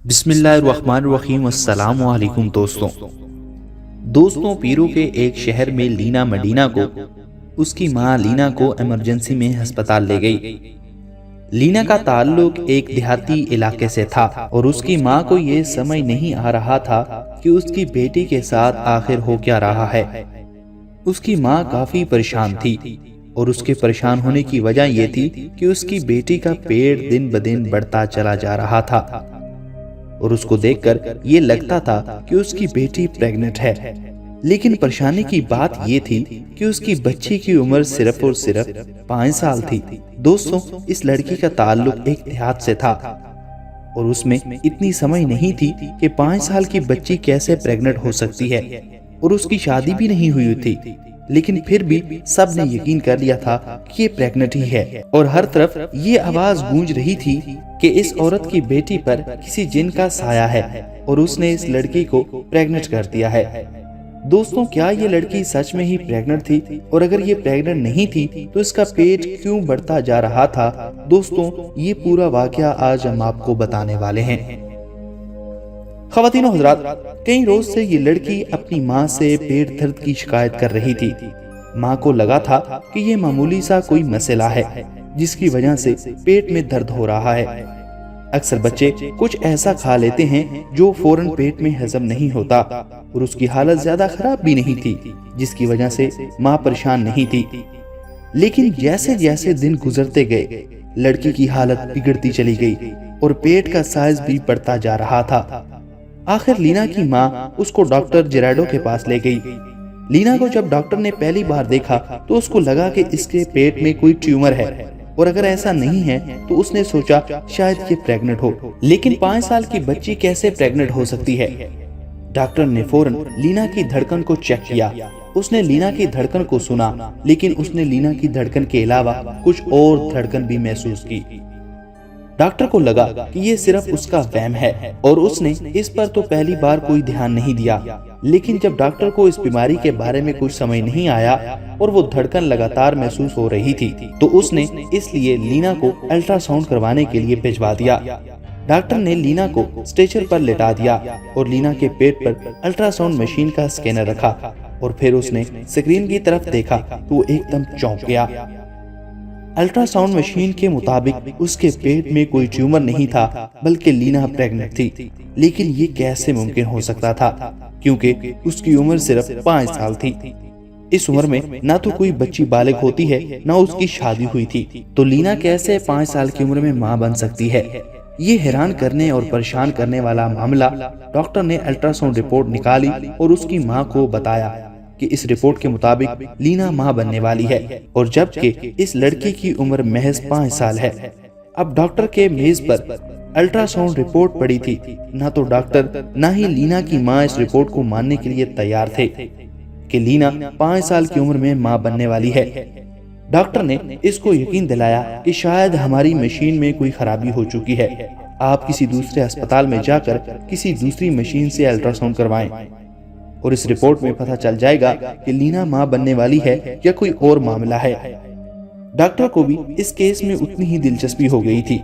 بسم اللہ الرحمن الرحیم۔ السلام علیکم دوستوں پیرو کے ایک شہر میں لینا مڈینا کو اس کی ماں لینا کو ایمرجنسی میں ہسپتال لے گئی۔ لینا کا تعلق ایک دیہاتی علاقے سے تھا اور اس کی ماں کو یہ سمجھ نہیں آ رہا تھا کہ اس کی بیٹی کے ساتھ آخر ہو کیا رہا ہے۔ اس کی ماں کافی پریشان تھی اور اس کے پریشان ہونے کی وجہ یہ تھی کہ اس کی بیٹی کا پیٹ دن بدن بڑھتا چلا جا رہا تھا اور اس کو دیکھ کر یہ لگتا تھا کہ اس کی بیٹی پریگننٹ ہے، لیکن پریشانی کی بات یہ تھی کہ اس کی بچی کی عمر صرف اور صرف 5 سال تھی۔ دوستوں، اس لڑکی کا تعلق ایک دیہات سے تھا اور اس میں اتنی سمجھ نہیں تھی کہ 5 سال کی بچی کیسے پریگننٹ ہو سکتی ہے، اور اس کی شادی بھی نہیں ہوئی تھی، لیکن پھر بھی سب نے یقین کر لیا تھا کہ یہ پریگننٹ ہی ہے، اور ہر طرف یہ آواز گونج رہی تھی کہ اس عورت کی بیٹی پر کسی جن کا سایہ ہے اور اس نے اس لڑکی کو پریگننٹ کر دیا ہے۔ دوستوں، کیا یہ لڑکی سچ میں ہی پریگننٹ تھی؟ اور اگر یہ پریگننٹ نہیں تھی تو اس کا پیٹ کیوں بڑھتا جا رہا تھا؟ دوستوں، یہ پورا واقعہ آج ہم آپ کو بتانے والے ہیں۔ خواتین و حضرات، کئی روز سے یہ لڑکی اپنی ماں سے پیٹ درد کی شکایت کر رہی تھی۔ ماں کو لگا تھا کہ یہ معمولی سا کوئی مسئلہ ہے جس کی وجہ سے پیٹ میں درد ہو رہا ہے۔ اکثر بچے کچھ ایسا کھا لیتے ہیں جو فوراً پیٹ میں ہضم نہیں ہوتا، اور اس کی حالت زیادہ خراب بھی نہیں تھی جس کی وجہ سے ماں پریشان نہیں تھی۔ لیکن جیسے جیسے دن گزرتے گئے، لڑکی کی حالت بگڑتی چلی گئی اور پیٹ کا سائز بھی بڑھتا جا رہا تھا۔ آخر لینا کی ماں اس کو ڈاکٹر جیراڈو کے پاس لے گئی۔ لینا کو جب ڈاکٹر نے پہلی بار دیکھا تو اس کو لگا کہ اس کے پیٹ میں کوئی ٹیومر ہے، اور اگر ایسا نہیں ہے تو اس نے سوچا شاید یہ پریگننٹ ہو، لیکن 5 سال کی بچی کیسے پریگننٹ ہو سکتی ہے؟ ڈاکٹر نے فوراً لینا کی دھڑکن کو چیک کیا۔ اس نے لینا کی دھڑکن کو سنا، لیکن اس نے لینا کی دھڑکن کے علاوہ کچھ اور دھڑکن بھی محسوس کی۔ ڈاکٹر کو لگا کہ یہ صرف اس کا وہم ہے، اور اس نے اس پر تو پہلی بار کوئی دھیان نہیں دیا، لیکن جب ڈاکٹر کو اس بیماری کے بارے میں کچھ سمجھ نہیں آیا اور وہ دھڑکن لگاتار محسوس ہو رہی تھی، تو اس نے اس لیے لینا کو الٹرا ساؤنڈ کروانے کے لیے بھجوا دیا۔ ڈاکٹر نے لینا کو اسٹریچر پر لٹا دیا اور لینا کے پیٹ پر الٹرا ساؤنڈ مشین کا اسکینر رکھا، اور پھر اس نے اسکرین کی طرف دیکھا تو وہ ایک دم چونک گیا۔ الٹرا ساؤنڈ مشین کے مطابق اس کے پیٹ میں کوئی ٹیومر نہیں تھا، بلکہ لینا پریگننٹ تھی۔ لیکن یہ کیسے ممکن ہو سکتا تھا؟ کیونکہ اس کی عمر صرف 5 سال تھی۔ اس عمر میں نہ تو کوئی بچی بالغ ہوتی ہے، نہ اس کی شادی ہوئی تھی، تو لینا کیسے 5 سال کی عمر میں ماں بن سکتی ہے؟ یہ حیران کرنے اور پریشان کرنے والا معاملہ۔ ڈاکٹر نے الٹرا ساؤنڈ رپورٹ نکالی اور اس کی ماں کو بتایا کہ اس رپورٹ کے مطابق لینا ماں بننے والی ہے، اور جبکہ اس لڑکی کی عمر محض 5 سال ہے۔ اب ڈاکٹر کے میز پر الٹرا ساؤنڈ رپورٹ پڑی تھی۔ نہ تو ڈاکٹر نہ ہی لینا کی ماں اس رپورٹ کو ماننے کے لیے تیار تھے کہ لینا 5 سال کی عمر میں ماں بننے والی ہے۔ ڈاکٹر نے اس کو یقین دلایا کہ شاید ہماری مشین میں کوئی خرابی ہو چکی ہے، آپ کسی دوسرے ہسپتال میں جا کر کسی دوسری مشین سے الٹرا ساؤنڈ کروائیں، اور اس رپورٹ میں پتہ چل جائے گا کہ لینا ماں بننے والی ہے یا کوئی اور معاملہ ہے۔ ڈاکٹر کو بھی اس کیس میں اتنی ہی دلچسپی ہو گئی تھی۔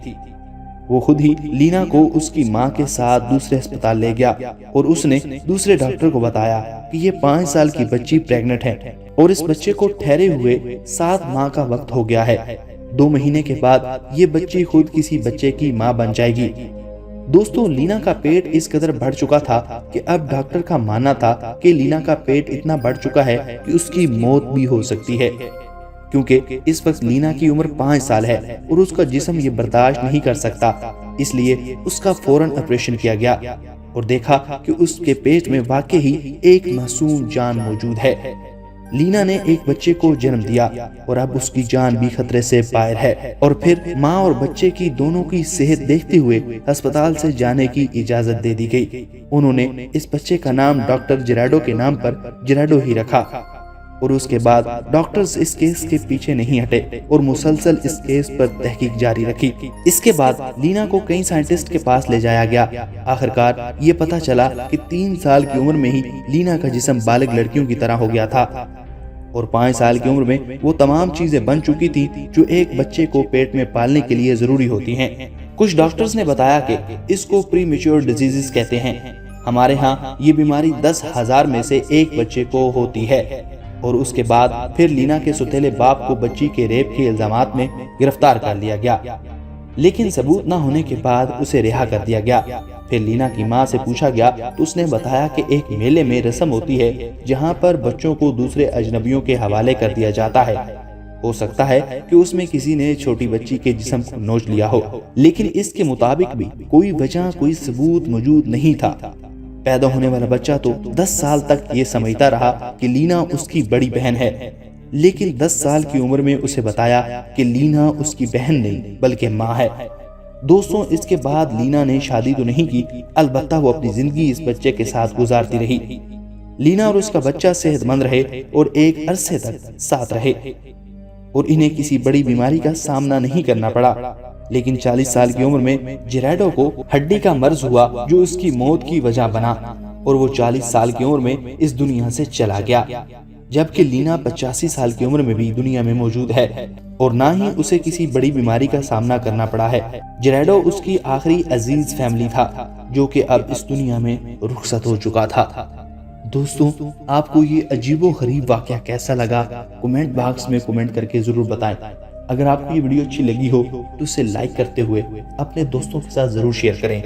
وہ خود ہی لینا کو اس کی ماں کے ساتھ دوسرے ہسپتال لے گیا، اور اس نے دوسرے ڈاکٹر کو بتایا کہ یہ 5 سال کی بچی پریگننٹ ہے، اور اس بچے کو ٹھہرے ہوئے 7 ماہ کا وقت ہو گیا ہے۔ 2 مہینے کے بعد یہ بچی خود کسی بچے کی ماں بن جائے گی۔ دوستوں، لینا کا پیٹ اس قدر بڑھ چکا تھا کہ اب ڈاکٹر کا ماننا تھا کہ لینا کا پیٹ اتنا بڑھ چکا ہے کہ اس کی موت بھی ہو سکتی ہے، کیونکہ اس وقت لینا کی عمر 5 سال ہے اور اس کا جسم یہ برداشت نہیں کر سکتا۔ اس لیے اس کا فوراً آپریشن کیا گیا اور دیکھا کہ اس کے پیٹ میں واقعی ایک معصوم جان موجود ہے۔ لینا نے ایک بچے کو جنم دیا اور اب اس کی جان بھی خطرے سے باہر ہے، اور پھر ماں اور بچے کی دونوں کی صحت دیکھتے ہوئے ہسپتال سے جانے کی اجازت دے دی گئی۔ انہوں نے اس بچے کا نام ڈاکٹر جیراڈو کے نام پر جیراڈو ہی رکھا، اور اس کے بعد ڈاکٹرز اس کیس کے پیچھے نہیں ہٹے اور مسلسل اس کیس پر تحقیق جاری رکھی۔ اس کے بعد لینا کو کئی سائنٹسٹ کے پاس لے جایا گیا۔ آخرکار یہ پتہ چلا کہ 3 سال کی عمر میں ہی لینا کا جسم بالغ لڑکیوں کی طرح ہو گیا تھا، اور 5 سال کی عمر میں وہ تمام چیزیں بن چکی تھی جو ایک بچے کو پیٹ میں پالنے کے لیے ضروری ہوتی ہیں۔ کچھ ڈاکٹرز نے بتایا کہ اس کو پری میچور ڈیزیز کہتے ہیں۔ ہمارے ہاں یہ بیماری 10,000 میں سے ایک بچے کو ہوتی ہے، اور اس کے بعد پھر لینا کے سوتیلے باپ کو بچی کے ریپ کے الزامات میں گرفتار کر لیا گیا، لیکن ثبوت نہ ہونے کے بعد اسے رہا کر دیا گیا۔ پھر لینا کی ماں سے پوچھا گیا تو اس نے بتایا کہ ایک میلے میں رسم ہوتی ہے جہاں پر بچوں کو دوسرے اجنبیوں کے حوالے کر دیا جاتا ہے۔ ہو سکتا ہے کہ اس میں کسی نے چھوٹی بچی کے جسم کو نوچ لیا ہو، لیکن اس کے مطابق بھی کوئی وجہ، کوئی ثبوت موجود نہیں تھا۔ پیدا ہونے والا بچہ تو 10 سال تک یہ سمجھتا رہا کہ لینا اس کی بڑی بہن ہے، لیکن 10 سال کی عمر میں اسے بتایا کہ لینا اس کی بہن نہیں بلکہ ماں ہے۔ دوستوں، اس کے بعد لینا نے شادی تو نہیں کی، البتہ وہ اپنی زندگی اس بچے کے ساتھ گزارتی رہی۔ لینا اور اس کا بچہ صحت مند رہے اور ایک عرصے تک ساتھ رہے، اور انہیں کسی بڑی بیماری کا سامنا نہیں کرنا پڑا۔ لیکن 40 سال کی عمر میں جیراڈو کو ہڈی کا مرض ہوا جو اس کی موت کی وجہ بنا، اور وہ 40 سال کی عمر میں اس دنیا سے چلا گیا، جبکہ لینا 85 سال کی عمر میں بھی دنیا میں موجود ہے، اور نہ ہی اسے کسی بڑی بیماری کا سامنا کرنا پڑا ہے۔ جیراڈو اس کی آخری عزیز فیملی تھا جو کہ اب اس دنیا میں رخصت ہو چکا تھا۔ دوستوں، آپ کو یہ عجیب و غریب واقعہ کیسا لگا؟ کمنٹ باکس میں کمنٹ کر کے ضرور بتائیں۔ اگر آپ کو یہ ویڈیو اچھی لگی ہو تو اسے لائک کرتے ہوئے اپنے دوستوں کے ساتھ ضرور شیئر کریں۔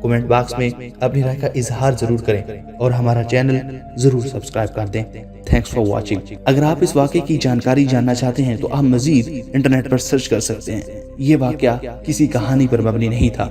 کمنٹ باکس میں اپنی رائے کا اظہار ضرور کریں اور ہمارا چینل ضرور سبسکرائب کر دیں۔ Thanks for watching. اگر آپ اس واقعے کی جانکاری جاننا چاہتے ہیں تو آپ مزید انٹرنیٹ پر سرچ کر سکتے ہیں۔ یہ واقعہ کسی کہانی پر مبنی نہیں تھا۔